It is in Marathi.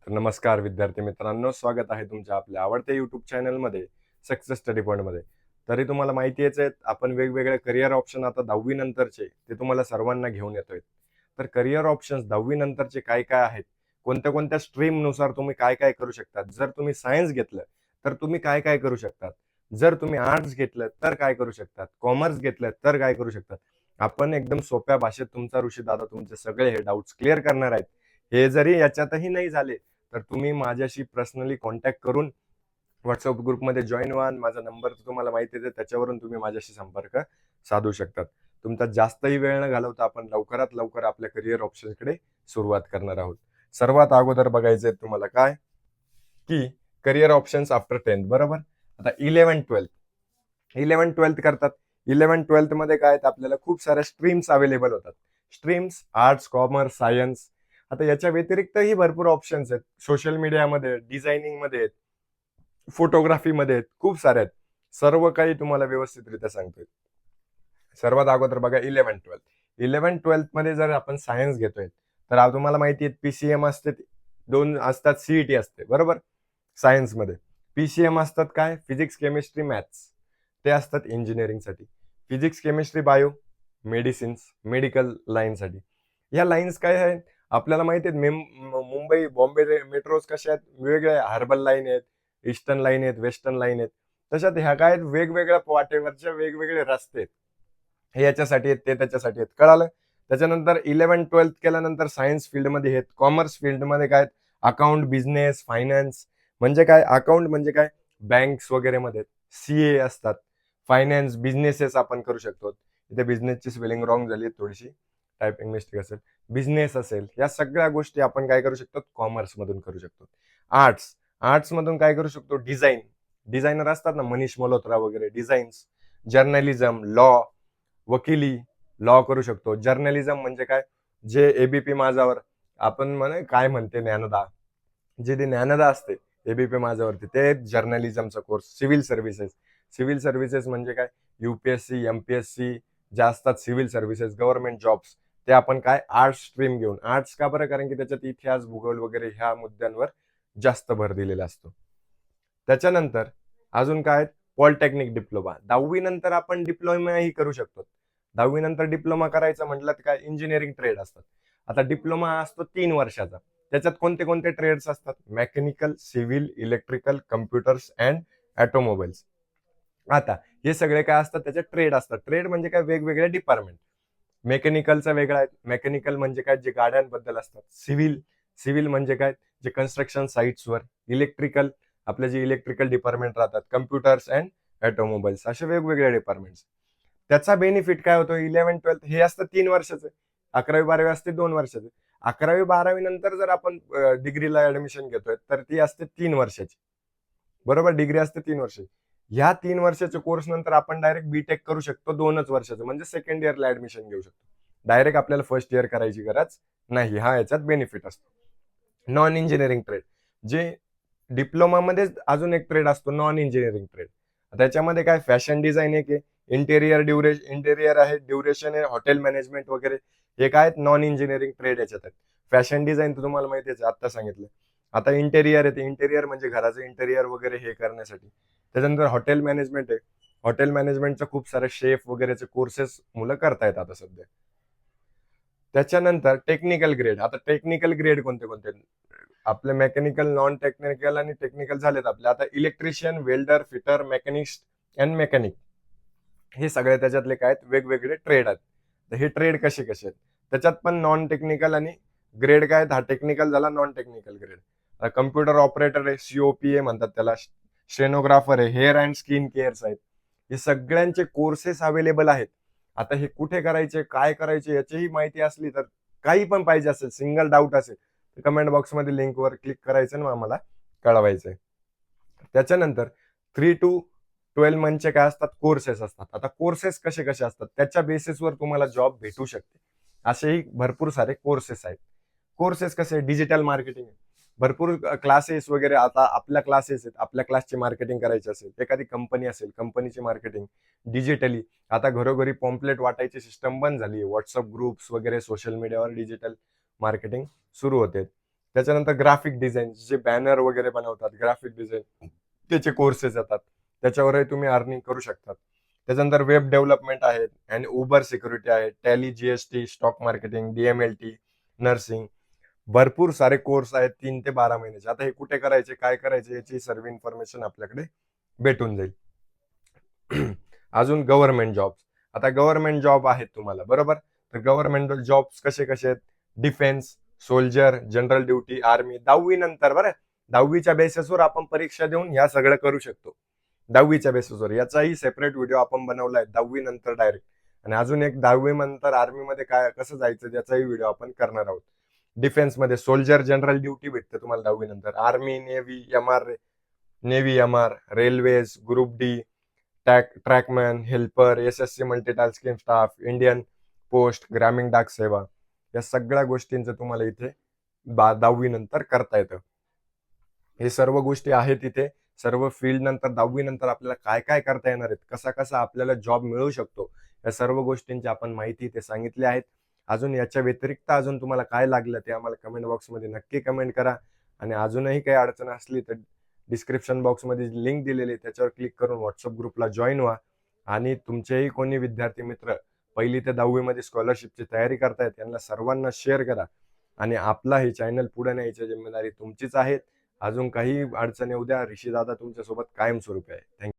तर नमस्कार विद्यार्थी मित्रांनो, स्वागत आहे तुमच्या आपल्या आवडत्या युट्यूब चॅनलमध्ये सक्सेस स्टडी पॉईंटमध्ये. तरी तुम्हाला माहितीच आहे, आपण वेगवेगळे करिअर ऑप्शन आता 10वी नंतरचे ते तुम्हाला सर्वांना घेऊन येतोय. तर करिअर ऑप्शन्स 10वी नंतरचे काय काय आहेत, कोणत्या कोणत्या स्ट्रीमनुसार तुम्ही काय काय करू शकतात. जर तुम्ही सायन्स घेतलं तर तुम्ही काय काय करू शकतात, जर तुम्ही आर्ट्स घेतलं तर काय करू शकतात, कॉमर्स घेतलं तर काय करू शकतात. आपण एकदम सोप्या भाषेत तुमचा ऋषी दादा तुमचे सगळे हे डाऊट्स क्लिअर करणार आहेत. हे जरी याच्यातही नाही झाले तर तुम्ही माझ्याशी पर्सनली कॉन्टॅक्ट करून व्हॉट्सअप ग्रुपमध्ये जॉईन व्हा. माझा नंबर तुम्हाला माहिती आहे, त्याच्यावरून तुम्ही माझ्याशी संपर्क साधू शकतात. तुमचा जास्तही वेळ न घालवता आपण लवकरात लवकर आपल्या करिअर ऑप्शनकडे सुरुवात करणार आहोत. सर्वात अगोदर बघायचंय तुम्हाला काय की करिअर ऑप्शन्स आफ्टर 10th. बरोबर. आता 11th-12th करतात. 11th-12th मध्ये काय आपल्याला खूप साऱ्या स्ट्रीम्स अवेलेबल होतात. Streams arts, commerce, science. आता याच्या व्यतिरिक्तही भरपूर ऑप्शन्स आहेत. सोशल मीडियामध्ये, डिझायनिंगमध्ये आहेत, फोटोग्राफीमध्ये आहेत, खूप सारे आहेत. सर्व काही तुम्हाला व्यवस्थितरित्या सांगतोय. सर्वात अगोदर बघा 11th-12th. 11th-12th मध्ये जर आपण सायन्स घेतोय तर आज तुम्हाला माहिती आहे पीसीएम असते, 2 असतात, सीईटी असते. बरोबर. सायन्समध्ये पीसीएम असतात काय, फिजिक्स, केमिस्ट्री, मॅथ्स. ते असतात इंजिनिअरिंगसाठी. Physics, chemistry, bio, medicines, medical लाईनसाठी. या लाईन्स काय आहेत आपल्याला माहिती आहेत. मुंबई, बॉम्बे मेट्रोज कशा आहेत, वेगवेगळ्या हार्बर लाईन आहेत, ईस्टर्न लाईन आहेत, वेस्टर्न लाईन आहेत. तशात ह्या काय वेगवेगळ्या वाटेवरच्या वेगवेगळे रस्ते आहेत. हे याच्यासाठी आहेत, ते त्याच्यासाठी आहेत. कळालं. त्याच्यानंतर 11th-12th केल्यानंतर सायन्स फील्डमध्ये आहेत. कॉमर्स फील्डमध्ये काय, अकाउंट, बिझनेस, फायनान्स. म्हणजे काय, अकाउंट म्हणजे काय, बँक्स वगैरे मध्ये सीए असतात. फायनान्स, बिझनेसेस आपण करू शकतो. इथे बिझनेसची स्पेलिंग रॉंग झाली थोडीशी, टायपिंग मिस्टेक असेल. बिझनेस असेल, या सगळ्या गोष्टी आपण काय करू शकतो, कॉमर्स मधून करू शकतो. आर्ट्स, आर्ट्स मधून काय करू शकतो, डिझाईन. डिझायनर असतात ना, मनीष मल्होत्रा वगैरे, डिझाईन्स. जर्नलिझम, लॉ, वकिली, लॉ करू शकतो. जर्नलिझम म्हणजे काय, जे एबीपी माझावर आपण म्हणे काय म्हणते ज्ञानदा, जे ते ज्ञानदा असते एबीपी माझावरती, ते जर्नलिझमचा course. Civil services, civil services म्हणजे काय, यूपीएससी, एमपीएससी ज्या असतात सिव्हिल सर्व्हिसेस, गव्हर्नमेंट जॉब्स, ते आपण काय आर्ट्स स्ट्रीम घेऊन. आर्ट्स का बरं, कारण की त्याच्यात इतिहास, भूगोल वगैरे ह्या मुद्द्यांवर जास्त भर दिलेला असतो. त्याच्यानंतर अजून काय, पॉलिटेक्निक डिप्लोमा. 10वी नंतर आपण डिप्लोमाही करू शकतो. 10वी नंतर डिप्लोमा करायचं म्हटलं तर काय, इंजिनिअरिंग ट्रेड असतात. आता डिप्लोमा असतो 3 वर्षाचा. त्याच्यात कोणते कोणते ट्रेड्स असतात, mechanical, civil, electrical, computers and automobiles. आता हे सगळे काय असतात, त्याचे ट्रेड असतात. ट्रेड म्हणजे काय, वेगवेगळे डिपार्टमेंट. मेकॅनिकलचा वेगळा आहे. मेकॅनिकल म्हणजे काय, जे गाड्यांबद्दल असतात. सिव्हिल, सिव्हिल म्हणजे काय, जे कन्स्ट्रक्शन साईट्सवर. इलेक्ट्रिकल, आपले जे इलेक्ट्रिकल डिपार्टमेंट राहतात. कम्प्युटर्स अँड ऑटोमोबाईल्स, असे वेगवेगळे डिपार्टमेंट्स. त्याचा बेनिफिट काय होतो, 11th-12th हे असतं 3 वर्षाचं. 11वी-12वी असते 2 वर्षाचे. 11वी-12वी नंतर जर आपण डिग्रीला ऍडमिशन घेतोय तर ती असते 3 वर्षाची. बरोबर. डिग्री असते 3 वर्ष. ह्या 3 वर्षाच्या कोर्स नंतर आपण डायरेक्ट बीटेक करू शकतो 2 वर्षाचं, म्हणजे सेकंड इयरला ऍडमिशन घेऊ शकतो. डायरेक्ट आपल्याला फर्स्ट इयर करायची गरज नाही. हा याच्यात बेनिफिट असतो. नॉन इंजिनिअरिंग ट्रेड, जे डिप्लोमामध्ये अजून एक ट्रेड असतो, नॉन इंजिनिअरिंग ट्रेड. त्याच्यामध्ये काय, फॅशन डिझाईन एक आहे, इंटेरियर आहे, ड्युरेशन आहे, हॉटेल मॅनेजमेंट वगैरे. हे काय, नॉन इंजिनिअरिंग ट्रेड याच्यात आहेत. फॅशन डिझाईन तर तुम्हाला माहिती आहे, आता सांगितलं. आता इंटेरियर आहे, इंटेरियर म्हणजे घराचं इंटेरियर वगैरे हे करण्यासाठी. त्याच्यानंतर हॉटेल मॅनेजमेंट आहे. हॉटेल मॅनेजमेंटच्या खूप सारे शेफ वगैरेचे कोर्सेस मुलं करतायत आता सध्या. त्याच्यानंतर टेक्निकल ग्रेड. आता टेक्निकल ग्रेड कोणते कोणते, आपले मेकॅनिकल, नॉन टेक्निकल आणि टेक्निकल झालेत आपले. आता electrician, welder, fitter, machinist and mechanic, हे सगळे त्याच्यातले काय आहेत, वेगवेगळे ट्रेड आहेत. तर हे ट्रेड कसे कसे आहेत, त्याच्यात पण नॉन टेक्निकल आणि ग्रेड काय आहेत. हा टेक्निकल झाला, non technical grade. Computer operator आहे, सीओपीए म्हणतात त्याला, स्टेनोग्राफर आहे, हेअर अँड स्किन केअर्स आहेत. हे सगळ्यांचे कोर्सेस अवेलेबल आहेत. आता हे कुठे करायचे, काय करायचे, याचीही माहिती असली तर, काही पण पाहिजे असेल, सिंगल डाऊट असेल, तर कमेंट बॉक्समध्ये लिंकवर क्लिक करायचं ना, आम्हाला कळवायचंय. त्याच्यानंतर 3 to 12 मंथचे काय असतात, कोर्सेस असतात. आता कोर्सेस कसे कसे असतात, त्याच्या बेसिसवर तुम्हाला जॉब भेटू शकते. असेही भरपूर सारे कोर्सेस आहेत. कोर्सेस कसे, डिजिटल मार्केटिंग, भरपूर क्लासेस वगैरे. आता आपल्या क्लासेस आहेत, आपल्या क्लासची मार्केटिंग करायची असेल, एखादी कंपनी असेल, कंपनीची मार्केटिंग डिजिटली. आता घरोघरी पॉम्पलेट वाटायची सिस्टम बंद झाली. व्हॉट्सअप ग्रुप्स वगैरे, सोशल मीडियावर डिजिटल मार्केटिंग सुरू होते. त्याच्यानंतर ग्राफिक डिझाईन, जे बॅनर वगैरे बनवतात, ग्राफिक डिझाईन त्याचे कोर्सेस येतात, त्याच्यावरही तुम्ही अर्निंग करू शकतात. त्याच्यानंतर वेब डेव्हलपमेंट आहेत आणि उबर सिक्युरिटी आहे, tally, GST, stock marketing, DMLT, nursing, भरपूर सारे कोर्स आहेत 3 ते 12 महिन्याचे. आता हे कुठे करायचे, काय करायचे याची सर्व इन्फॉर्मेशन आपल्याकडे भेटून जाईल. अजून गव्हर्नमेंट जॉब. आता गव्हर्नमेंट जॉब आहेत तुम्हाला, बरोबर? तर गव्हर्नमेंट जॉब्स कसे कसे आहेत? Defence, soldier, general duty, army. 10वी नंतर बरं, 10वीच्या बेसिसवर आपण परीक्षा देऊन ह्या सगळं करू शकतो. 10वीच्या बेसिसवर याचाही सेपरेट व्हिडिओ आपण बनवलाय 10वी नंतर डायरेक्ट. आणि अजून एक 10वी नंतर आर्मीमध्ये काय कसं जायचं त्याचाही व्हिडिओ आपण करणार आहोत. डिफेन्समध्ये सोल्जर, जनरल ड्युटी भेटते तुम्हाला 10वी नंतर. Army, navy, MR, railways, group D, trackman, helper, SSC multitasking staff, Indian post, Gramin Dak सेवा, या सगळ्या गोष्टींचं तुम्हाला इथे 10वी नंतर करता येतं. हे सर्व गोष्टी आहेत इथे. सर्व फील्ड नंतर 10वी नंतर आपल्याला काय काय करता येणार आहेत, कसा कसा आपल्याला जॉब मिळू शकतो, या सर्व गोष्टींची आपण माहिती इथे सांगितली आहेत. अजून याच्या व्यतिरिक्त अजून तुम्हाला काय लागलं ते आम्हाला कमेंट बॉक्समध्ये नक्की कमेंट करा. आणि अजूनही काही अडचण असली तर डिस्क्रिप्शन बॉक्समध्ये लिंक दिलेली आहे त्याच्यावर क्लिक करून व्हॉट्सअप ग्रुपला जॉईन व्हा. आणि तुमचेही कोणी विद्यार्थी मित्र 1ली ते 10वी मध्ये स्कॉलरशिपची तयारी करतायत त्यांना सर्वांना शेअर करा. आणि आपला हे चॅनल पुढे न्यायची जिम्मेदारी तुमचीच आहे. अजून काही अडचणी उद्या ऋषीदादा तुमच्यासोबत कायमस्वरूपी आहे. थँक्यू.